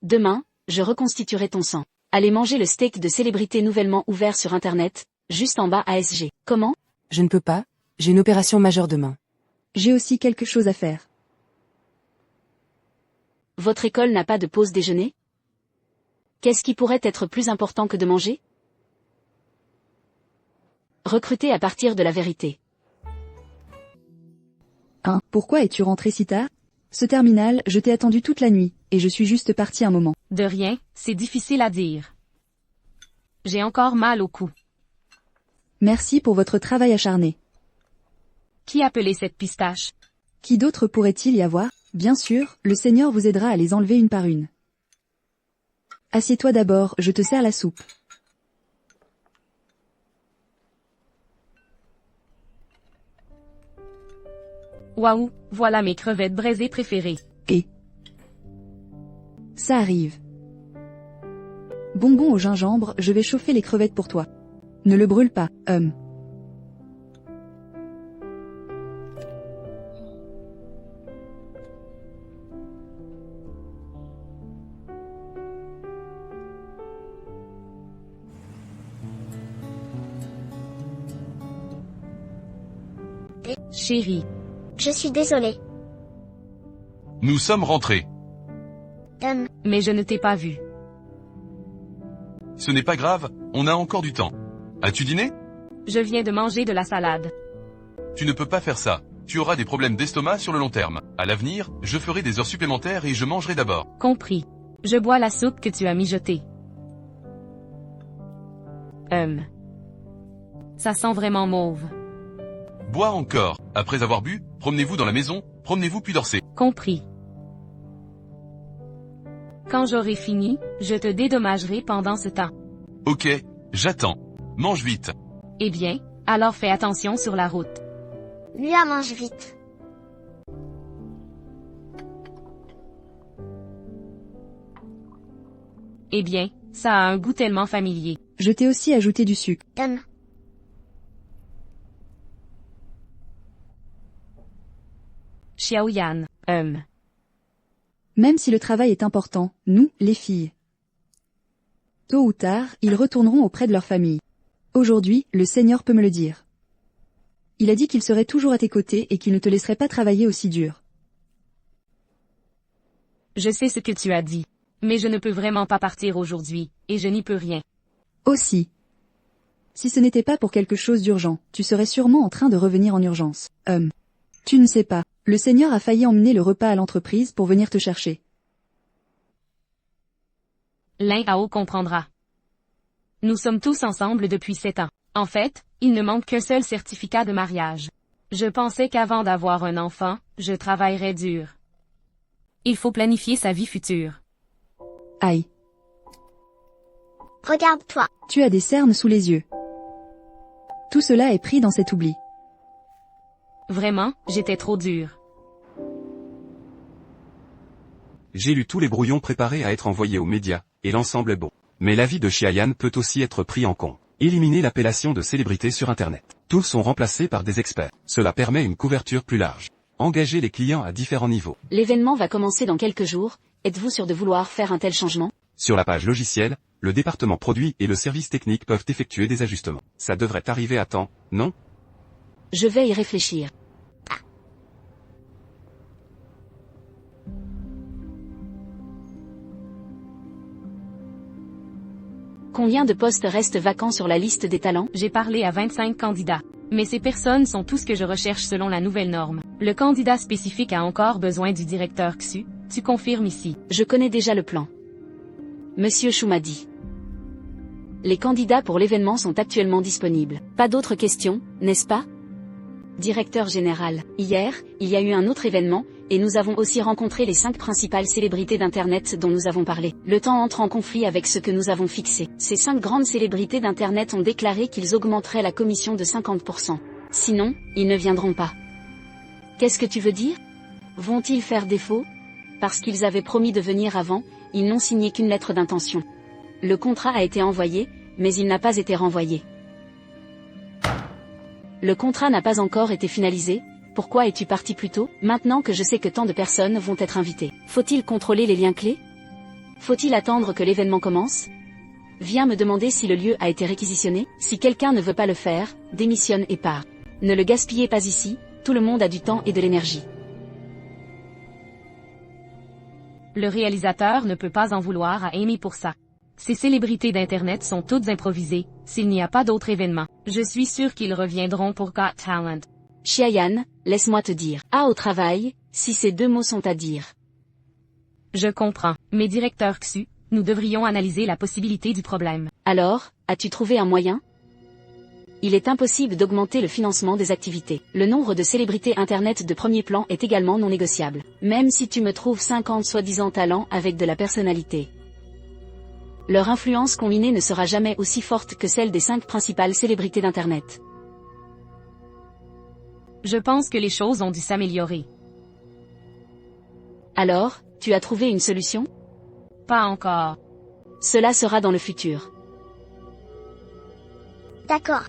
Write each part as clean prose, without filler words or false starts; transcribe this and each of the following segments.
Demain, je reconstituerai ton sang. Allez manger le steak de célébrité nouvellement ouvert sur Internet, juste en bas ASG. Comment? Je ne peux pas, j'ai une opération majeure demain. J'ai aussi quelque chose à faire. Votre école n'a pas de pause déjeuner? Qu'est-ce qui pourrait être plus important que de manger? Recruter à partir de la vérité. Pourquoi es-tu rentré si tard? Ce terminal, je t'ai attendu toute la nuit, et je suis juste parti un moment. De rien, c'est difficile à dire. J'ai encore mal au cou. Merci pour votre travail acharné. Qui appelait cette pistache? Qui d'autre pourrait-il y avoir? Bien sûr, le Seigneur vous aidera à les enlever une par une. Assieds-toi d'abord, je te sers la soupe. Waouh, voilà mes crevettes braisées préférées. Et ça arrive. Bonbon au gingembre, je vais chauffer les crevettes pour toi. Ne le brûle pas, Chérie. Je suis désolée. Nous sommes rentrés. Mais je ne t'ai pas vu. Ce n'est pas grave, on a encore du temps. As-tu dîné? Je viens de manger de la salade. Tu ne peux pas faire ça. Tu auras des problèmes d'estomac sur le long terme. À l'avenir, je ferai des heures supplémentaires et je mangerai d'abord. Compris. Je bois la soupe que tu as mijotée. Ça sent vraiment mauve. Bois encore. Après avoir bu, promenez-vous dans la maison, promenez-vous puis dorsez. Compris. Quand j'aurai fini, je te dédommagerai pendant ce temps. Ok, j'attends. Mange vite. Eh bien, alors fais attention sur la route. Mia mange vite. Eh bien, ça a un goût tellement familier. Je t'ai aussi ajouté du sucre. Xiaoyan, Même si le travail est important, nous, les filles. Tôt ou tard, ils retourneront auprès de leur famille. Aujourd'hui, le Seigneur peut me le dire. Il a dit qu'il serait toujours à tes côtés et qu'il ne te laisserait pas travailler aussi dur. Je sais ce que tu as dit. Mais je ne peux vraiment pas partir aujourd'hui, et je n'y peux rien. Aussi. Si ce n'était pas pour quelque chose d'urgent, tu serais sûrement en train de revenir en urgence. Tu ne sais pas. Le Seigneur a failli emmener le repas à l'entreprise pour venir te chercher. L'un Hao comprendra. Nous sommes tous ensemble depuis 7 ans. En fait, il ne manque qu'un seul certificat de mariage. Je pensais qu'avant d'avoir un enfant, je travaillerais dur. Il faut planifier sa vie future. Aïe. Regarde-toi. Tu as des cernes sous les yeux. Tout cela est pris dans cet oubli. Vraiment, j'étais trop dur. J'ai lu tous les brouillons préparés à être envoyés aux médias, et l'ensemble est bon. Mais l'avis de Xiaoyan peut aussi être pris en compte. Éliminer l'appellation de célébrité sur Internet. Tous sont remplacés par des experts. Cela permet une couverture plus large. Engager les clients à différents niveaux. L'événement va commencer dans quelques jours, êtes-vous sûr de vouloir faire un tel changement? Sur la page logicielle, le département produit et le service technique peuvent effectuer des ajustements. Ça devrait arriver à temps, non? Je vais y réfléchir. Combien de postes restent vacants sur la liste des talents? J'ai parlé à 25 candidats. Mais ces personnes sont tout ce que je recherche selon la nouvelle norme. Le candidat spécifique a encore besoin du directeur XU. Tu confirmes ici. Je connais déjà le plan. Monsieur Chou m'a dit. Les candidats pour l'événement sont actuellement disponibles. Pas d'autres questions, n'est-ce pas? Directeur général, hier, il y a eu un autre événement, et nous avons aussi rencontré les 5 principales célébrités d'Internet dont nous avons parlé. Le temps entre en conflit avec ce que nous avons fixé. Ces 5 grandes célébrités d'Internet ont déclaré qu'ils augmenteraient la commission de 50%. Sinon, ils ne viendront pas. Qu'est-ce que tu veux dire? Vont-ils faire défaut? Parce qu'ils avaient promis de venir avant, ils n'ont signé qu'une lettre d'intention. Le contrat a été envoyé, mais il n'a pas été renvoyé. Le contrat n'a pas encore été finalisé. Pourquoi es-tu parti plus tôt? Maintenant que je sais que tant de personnes vont être invitées. Faut-il contrôler les liens clés? Faut-il attendre que l'événement commence? Viens me demander si le lieu a été réquisitionné. Si quelqu'un ne veut pas le faire, démissionne et part. Ne le gaspillez pas ici, tout le monde a du temps et de l'énergie. Le réalisateur ne peut pas en vouloir à Amy pour ça. Ces célébrités d'Internet sont toutes improvisées, s'il n'y a pas d'autre événement. Je suis sûre qu'ils reviendront pour Got Talent. Xiayan, laisse-moi te dire. Ah au travail, si ces deux mots sont à dire. Je comprends, mais directeur Xu, nous devrions analyser la possibilité du problème. Alors, as-tu trouvé un moyen? Il est impossible d'augmenter le financement des activités. Le nombre de célébrités Internet de premier plan est également non négociable. Même si tu me trouves 50 soi-disant talents avec de la personnalité. Leur influence combinée ne sera jamais aussi forte que celle des 5 principales célébrités d'Internet. Je pense que les choses ont dû s'améliorer. Alors, tu as trouvé une solution? Pas encore. Cela sera dans le futur. D'accord.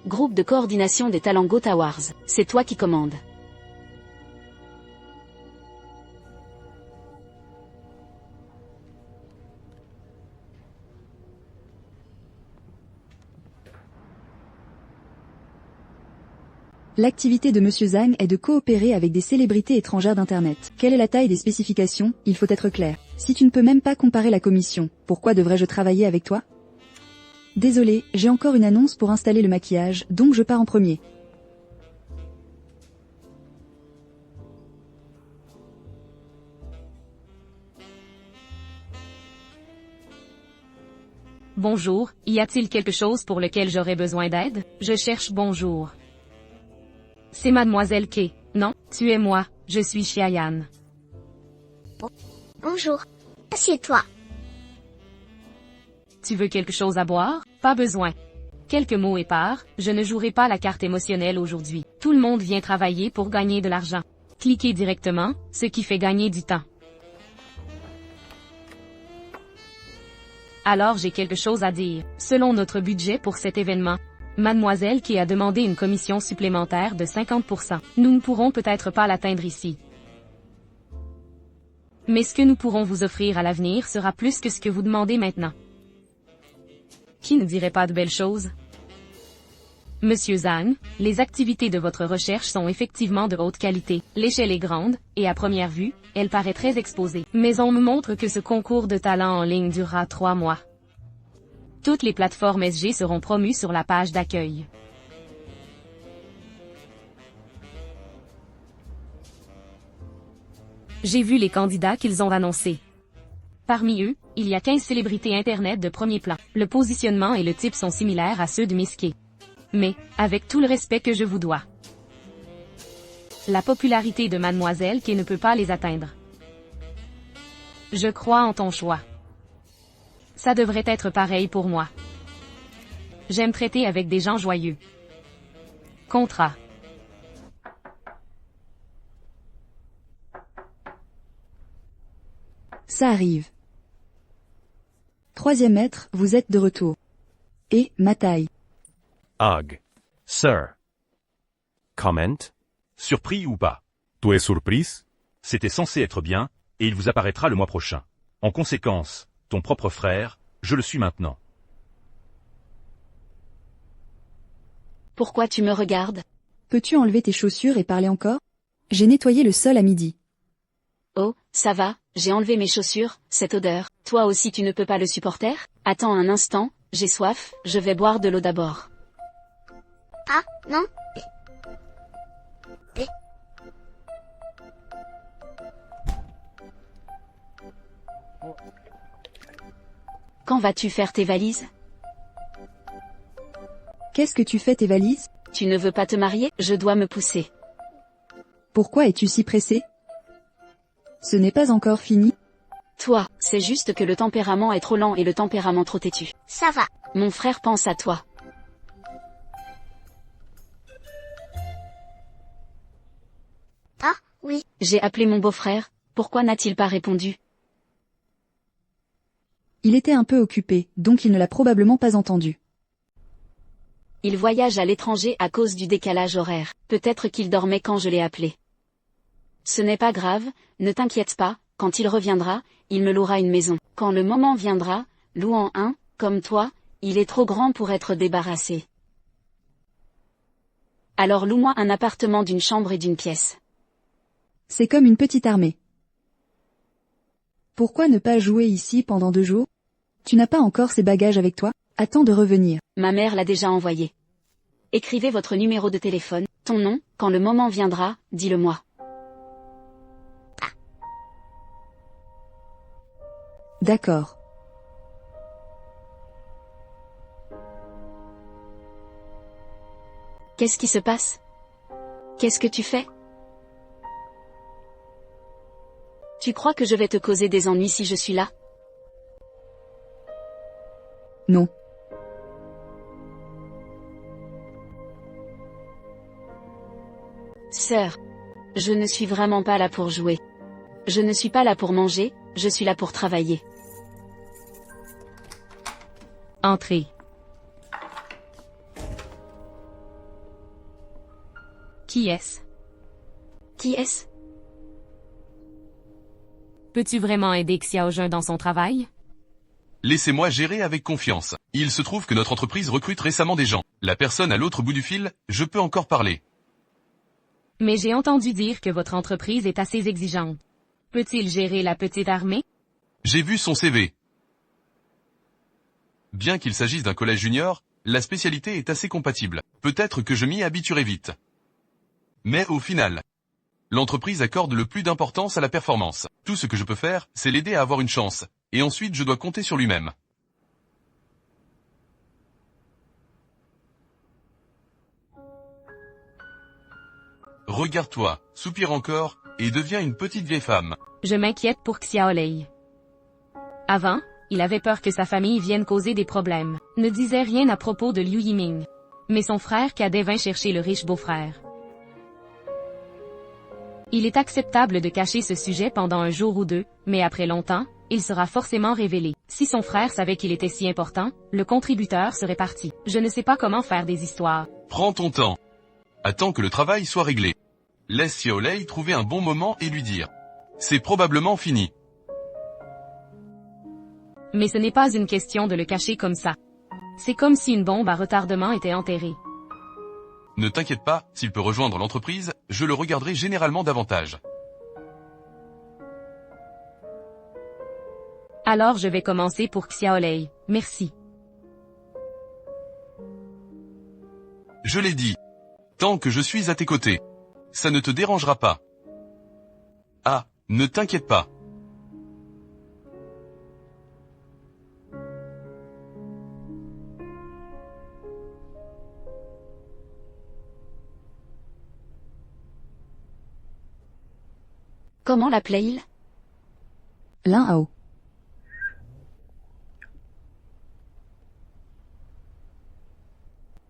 Groupe de coordination des talents Got Awards, c'est toi qui commandes. L'activité de Monsieur Zhang est de coopérer avec des célébrités étrangères d'Internet. Quelle est la taille des spécifications? Il faut être clair. Si tu ne peux même pas comparer la commission, pourquoi devrais-je travailler avec toi? Désolé, j'ai encore une annonce pour installer le maquillage, donc je pars en premier. Bonjour, y a-t-il quelque chose pour lequel j'aurais besoin d'aide? Je cherche bonjour. C'est Mademoiselle K. Non, tu es moi, je suis Xiayan. Bonjour. Assieds-toi. Tu veux quelque chose à boire? Pas besoin. Quelques mots épars, je ne jouerai pas la carte émotionnelle aujourd'hui. Tout le monde vient travailler pour gagner de l'argent. Cliquez directement, ce qui fait gagner du temps. Alors j'ai quelque chose à dire. Selon notre budget pour cet événement, Mademoiselle qui a demandé une commission supplémentaire de 50%. Nous ne pourrons peut-être pas l'atteindre ici. Mais ce que nous pourrons vous offrir à l'avenir sera plus que ce que vous demandez maintenant. Qui ne dirait pas de belles choses? Monsieur Zhang, les activités de votre recherche sont effectivement de haute qualité. L'échelle est grande, et à première vue, elle paraît très exposée. Mais on me montre que ce concours de talent en ligne durera 3 mois. Toutes les plateformes SG seront promues sur la page d'accueil. J'ai vu les candidats qu'ils ont annoncés. Parmi eux, il y a 15 célébrités Internet de premier plan. Le positionnement et le type sont similaires à ceux de Miss K. Mais, avec tout le respect que je vous dois, la popularité de Mademoiselle K ne peut pas les atteindre. Je crois en ton choix. Ça devrait être pareil pour moi. J'aime traiter avec des gens joyeux. Contrat. Ça arrive. 3e maître, vous êtes de retour. Et, ma taille. Ugh. Sir. Comment? Surpris ou pas? Tu es surprise? C'était censé être bien, et il vous apparaîtra le mois prochain. En conséquence, ton propre frère, je le suis maintenant. Pourquoi tu me regardes? Peux-tu enlever tes chaussures et parler encore? J'ai nettoyé le sol à midi. Oh, ça va, j'ai enlevé mes chaussures, cette odeur. Toi aussi tu ne peux pas le supporter? Attends un instant, j'ai soif, je vais boire de l'eau d'abord. Ah, non. Quand vas-tu faire tes valises? Qu'est-ce que tu fais tes valises? Tu ne veux pas te marier? Je dois me pousser. Pourquoi es-tu si pressé? Ce n'est pas encore fini. Toi, c'est juste que le tempérament est trop lent et le tempérament trop têtu. Ça va. Mon frère pense à toi. Ah, oui. J'ai appelé mon beau-frère, pourquoi n'a-t-il pas répondu? Il était un peu occupé, donc il ne l'a probablement pas entendu. Il voyage à l'étranger à cause du décalage horaire. Peut-être qu'il dormait quand je l'ai appelé. Ce n'est pas grave, ne t'inquiète pas, Quand il reviendra, il me louera une maison. Quand le moment viendra, louant un, comme toi, il est trop grand pour être débarrassé. Alors loue-moi un appartement d'une chambre et d'une pièce. C'est comme une petite armée. Pourquoi ne pas jouer ici pendant 2 jours? Tu n'as pas encore ces bagages avec toi? Attends de revenir. Ma mère l'a déjà envoyé. Écrivez votre numéro de téléphone, ton nom, quand le moment viendra, dis-le-moi. D'accord. Qu'est-ce qui se passe? Qu'est-ce que tu fais? Tu crois que je vais te causer des ennuis si je suis là? Non. Sœur, je ne suis vraiment pas là pour jouer. Je ne suis pas là pour manger, je suis là pour travailler. Entrez. Qui est-ce? Qui est-ce? Peux-tu vraiment aider Xiaojun dans son travail? Laissez-moi gérer avec confiance. Il se trouve que notre entreprise recrute récemment des gens. La personne à l'autre bout du fil, je peux encore parler. Mais j'ai entendu dire que votre entreprise est assez exigeante. Peut-il gérer la petite armée? J'ai vu son CV. Bien qu'il s'agisse d'un collège junior, la spécialité est assez compatible. Peut-être que je m'y habituerai vite. Mais au final, l'entreprise accorde le plus d'importance à la performance. Tout ce que je peux faire, c'est l'aider à avoir une chance. Et ensuite je dois compter sur lui-même. Regarde-toi, soupire encore, et deviens une petite vieille femme. Je m'inquiète pour Xiaolei. Avant, il avait peur que sa famille vienne causer des problèmes. Ne disait rien à propos de Liu Yiming. Mais son frère cadet vint chercher le riche beau-frère. Il est acceptable de cacher ce sujet pendant 1 jour ou 2, mais après longtemps, il sera forcément révélé. Si son frère savait qu'il était si important, le contributeur serait parti. Je ne sais pas comment faire des histoires. Prends ton temps. Attends que le travail soit réglé. Laisse Xiaolei trouver un bon moment et lui dire. C'est probablement fini. Mais ce n'est pas une question de le cacher comme ça. C'est comme si une bombe à retardement était enterrée. Ne t'inquiète pas, s'il peut rejoindre l'entreprise, je le regarderai généralement davantage. Alors je vais commencer pour Xiaolei. Merci. Je l'ai dit. Tant que je suis à tes côtés. Ça ne te dérangera pas. Ah, ne t'inquiète pas. Comment l'appelait-il? Lin Hao.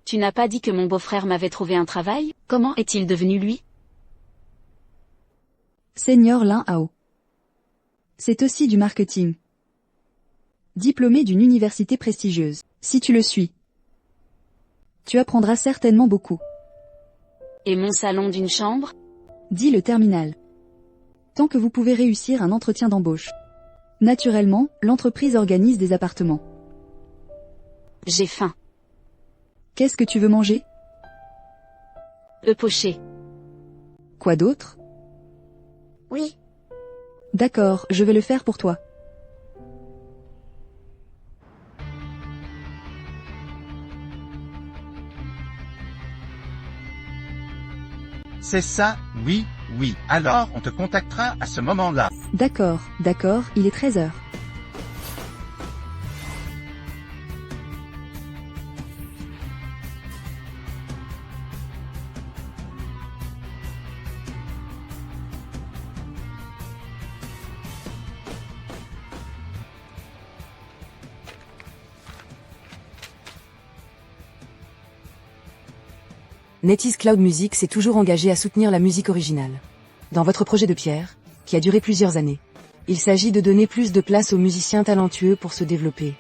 Tu n'as pas dit que mon beau-frère m'avait trouvé un travail? Comment est-il devenu lui? Senior Lin Hao. C'est aussi du marketing. Diplômé d'une université prestigieuse. Si tu le suis, tu apprendras certainement beaucoup. Et mon salon d'une chambre? Dit le terminal. Tant que vous pouvez réussir un entretien d'embauche. Naturellement, l'entreprise organise des appartements. J'ai faim. Qu'est-ce que tu veux manger? Le poché. Quoi d'autre? Oui. D'accord, je vais le faire pour toi. C'est ça, oui, oui. Alors on te contactera à ce moment-là. D'accord, il est 13h. NetEase Cloud Music s'est toujours engagé à soutenir la musique originale. Dans votre projet de pierre, qui a duré plusieurs années, il s'agit de donner plus de place aux musiciens talentueux pour se développer.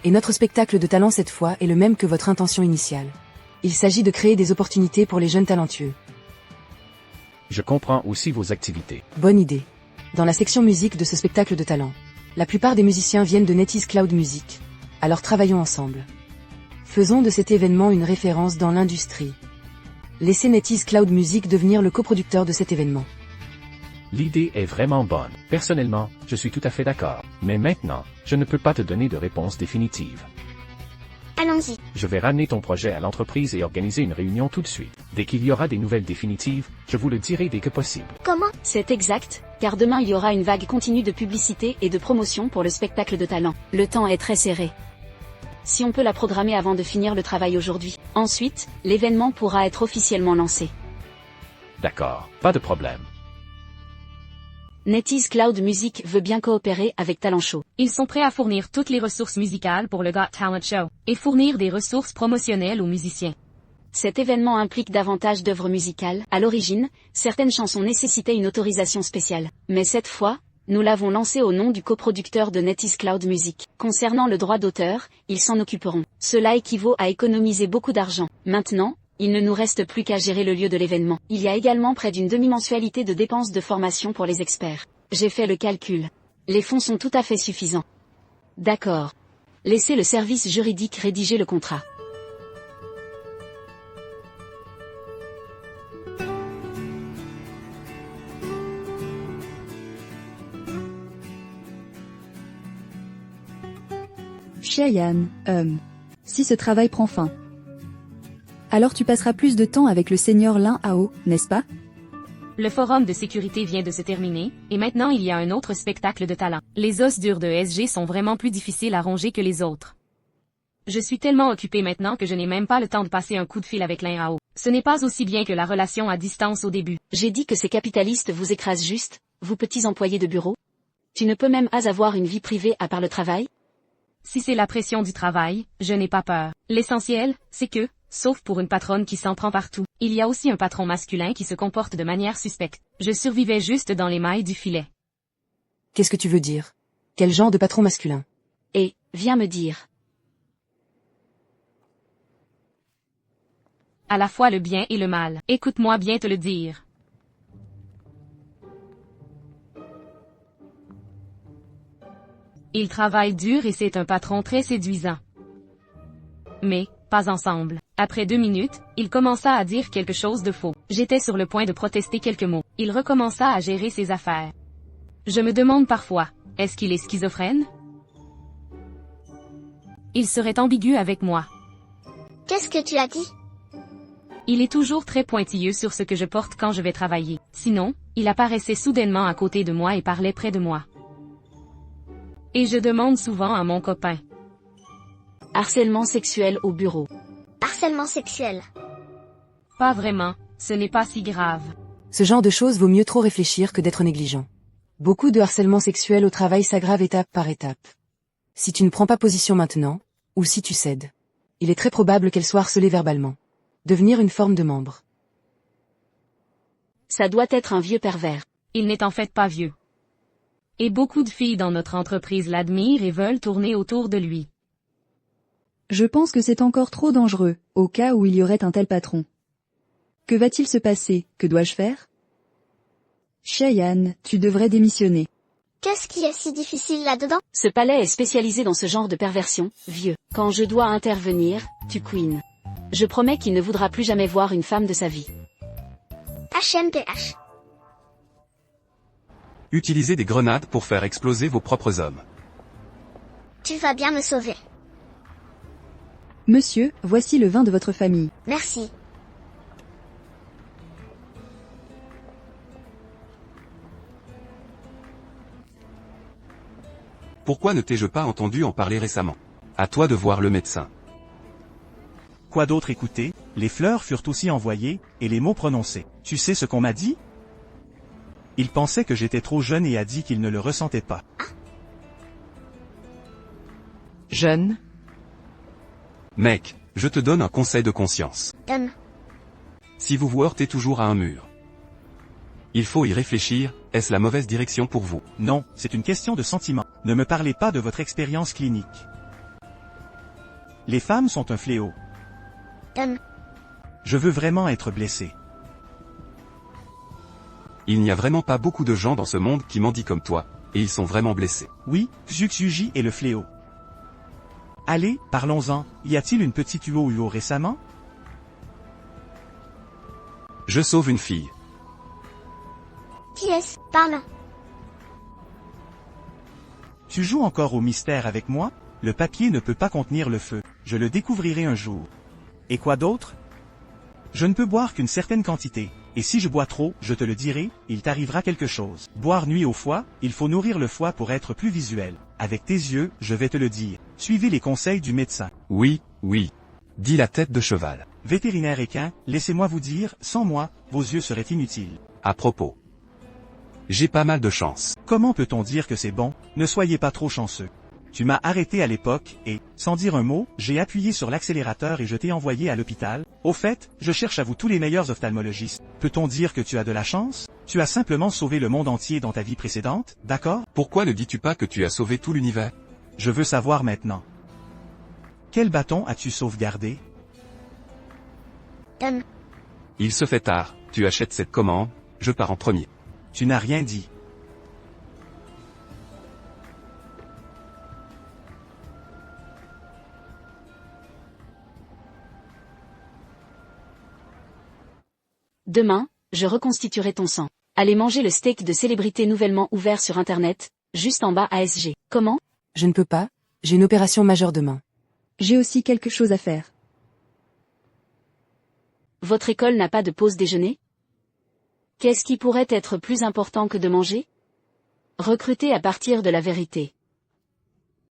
Et notre spectacle de talent cette fois est le même que votre intention initiale. Il s'agit de créer des opportunités pour les jeunes talentueux. Je comprends aussi vos activités. Bonne idée. dans la section musique de ce spectacle de talent. La plupart des musiciens viennent de NetEase Cloud Music. Alors travaillons ensemble. Faisons de cet événement une référence dans l'industrie. Laissez NetEase Cloud Music devenir le coproducteur de cet événement. L'idée est vraiment bonne. Personnellement, je suis tout à fait d'accord. Mais maintenant, je ne peux pas te donner de réponse définitive. Allons-y. Je vais ramener ton projet à l'entreprise et organiser une réunion tout de suite. Dès qu'il y aura des nouvelles définitives, je vous le dirai dès que possible. Comment? C'est exact, car demain il y aura une vague continue de publicité et de promotion pour le spectacle de talent. Le temps est très serré. Si on peut la programmer avant de finir le travail aujourd'hui. Ensuite, l'événement pourra être officiellement lancé. D'accord, pas de problème. NetEase Cloud Music veut bien coopérer avec Talent Show. Ils sont prêts à fournir toutes les ressources musicales pour le Got Talent Show, et fournir des ressources promotionnelles aux musiciens. Cet événement implique davantage d'œuvres musicales. À l'origine, certaines chansons nécessitaient une autorisation spéciale. Mais cette fois, nous l'avons lancé au nom du coproducteur de NetEase Cloud Music. Concernant le droit d'auteur, ils s'en occuperont. Cela équivaut à économiser beaucoup d'argent. Maintenant, il ne nous reste plus qu'à gérer le lieu de l'événement. Il y a également près d'une demi-mensualité de dépenses de formation pour les experts. J'ai fait le calcul. Les fonds sont tout à fait suffisants. D'accord. Laissez le service juridique rédiger le contrat. Cheyenne, si ce travail prend fin, alors tu passeras plus de temps avec le seigneur Lin Hao, n'est-ce pas? Le forum de sécurité vient de se terminer, et maintenant il y a un autre spectacle de talent. Les os durs de SG sont vraiment plus difficiles à ronger que les autres. Je suis tellement occupé maintenant que je n'ai même pas le temps de passer un coup de fil avec Lin Hao. Ce n'est pas aussi bien que la relation à distance au début. J'ai dit que ces capitalistes vous écrasent juste, vous petits employés de bureau. Tu ne peux même pas avoir une vie privée à part le travail? Si c'est la pression du travail, je n'ai pas peur. L'essentiel, c'est que, sauf pour une patronne qui s'en prend partout, il y a aussi un patron masculin qui se comporte de manière suspecte. Je survivais juste dans les mailles du filet. Qu'est-ce que tu veux dire? Quel genre de patron masculin? Et, viens me dire. À la fois le bien et le mal. Écoute-moi bien te le dire. Il travaille dur et c'est un patron très séduisant. Mais, pas ensemble. Après 2 minutes, il commença à dire quelque chose de faux. J'étais sur le point de protester quelques mots. Il recommença à gérer ses affaires. Je me demande parfois, est-ce qu'il est schizophrène? Il serait ambigu avec moi. Qu'est-ce que tu as dit? Il est toujours très pointilleux sur ce que je porte quand je vais travailler. Sinon, il apparaissait soudainement à côté de moi et parlait près de moi. Et je demande souvent à mon copain. Harcèlement sexuel au bureau. Harcèlement sexuel. Pas vraiment, ce n'est pas si grave. Ce genre de choses vaut mieux trop réfléchir que d'être négligent. Beaucoup de harcèlement sexuel au travail s'aggrave étape par étape. Si tu ne prends pas position maintenant, ou si tu cèdes, il est très probable qu'elle soit harcelée verbalement. Devenir une forme de membre. Ça doit être un vieux pervers. Il n'est en fait pas vieux. Et beaucoup de filles dans notre entreprise l'admirent et veulent tourner autour de lui. Je pense que c'est encore trop dangereux, au cas où il y aurait un tel patron. Que va-t-il se passer? Que dois-je faire? Cheyenne, tu devrais démissionner. Qu'est-ce qui est si difficile là-dedans? Ce palais est spécialisé dans ce genre de perversion, vieux. Quand je dois intervenir, tu queen. Je promets qu'il ne voudra plus jamais voir une femme de sa vie. HMPH. Utilisez des grenades pour faire exploser vos propres hommes. Tu vas bien me sauver. Monsieur, voici le vin de votre famille. Merci. Pourquoi ne t'ai-je pas entendu en parler récemment? À toi de voir le médecin. Quoi d'autre écouter? Les fleurs furent aussi envoyées, et les mots prononcés. Tu sais ce qu'on m'a dit? Il pensait que j'étais trop jeune et a dit qu'il ne le ressentait pas. Jeune? Mec, je te donne un conseil de conscience. Si vous vous heurtez toujours à un mur, il faut y réfléchir, est-ce la mauvaise direction pour vous? Non, c'est une question de sentiment. Ne me parlez pas de votre expérience clinique. Les femmes sont un fléau. Je veux vraiment être blessé. Il n'y a vraiment pas beaucoup de gens dans ce monde qui mendient comme toi, et ils sont vraiment blessés. Oui, Xuxuji est le fléau. Allez, parlons-en, y a-t-il une petite Uo récemment? Je sauve une fille. Qui est-ce? Parle. Tu joues encore au mystère avec moi? Le papier ne peut pas contenir le feu, je le découvrirai un jour. Et quoi d'autre? Je ne peux boire qu'une certaine quantité, et si je bois trop, je te le dirai, il t'arrivera quelque chose. Boire nuit au foie, il faut nourrir le foie pour être plus visuel. Avec tes yeux, je vais te le dire. Suivez les conseils du médecin. Oui, oui. Dit la tête de cheval. Vétérinaire équin, laissez-moi vous dire, sans moi, vos yeux seraient inutiles. À propos. J'ai pas mal de chance. Comment peut-on dire que c'est bon? Ne soyez pas trop chanceux. Tu m'as arrêté à l'époque, et, sans dire un mot, j'ai appuyé sur l'accélérateur et je t'ai envoyé à l'hôpital. Au fait, je cherche à vous tous les meilleurs ophtalmologistes. Peut-on dire que tu as de la chance? Tu as simplement sauvé le monde entier dans ta vie précédente, d'accord? Pourquoi ne dis-tu pas que tu as sauvé tout l'univers? Je veux savoir maintenant. Quel bâton as-tu sauvegardé? Il se fait tard, tu achètes cette commande, je pars en premier. Tu n'as rien dit. Demain, je reconstituerai ton sang. Allez manger le steak de célébrité nouvellement ouvert sur Internet, juste en bas ASG. Comment? Je ne peux pas, j'ai une opération majeure demain. J'ai aussi quelque chose à faire. Votre école n'a pas de pause déjeuner? Qu'est-ce qui pourrait être plus important que de manger? Recrutez à partir de la vérité.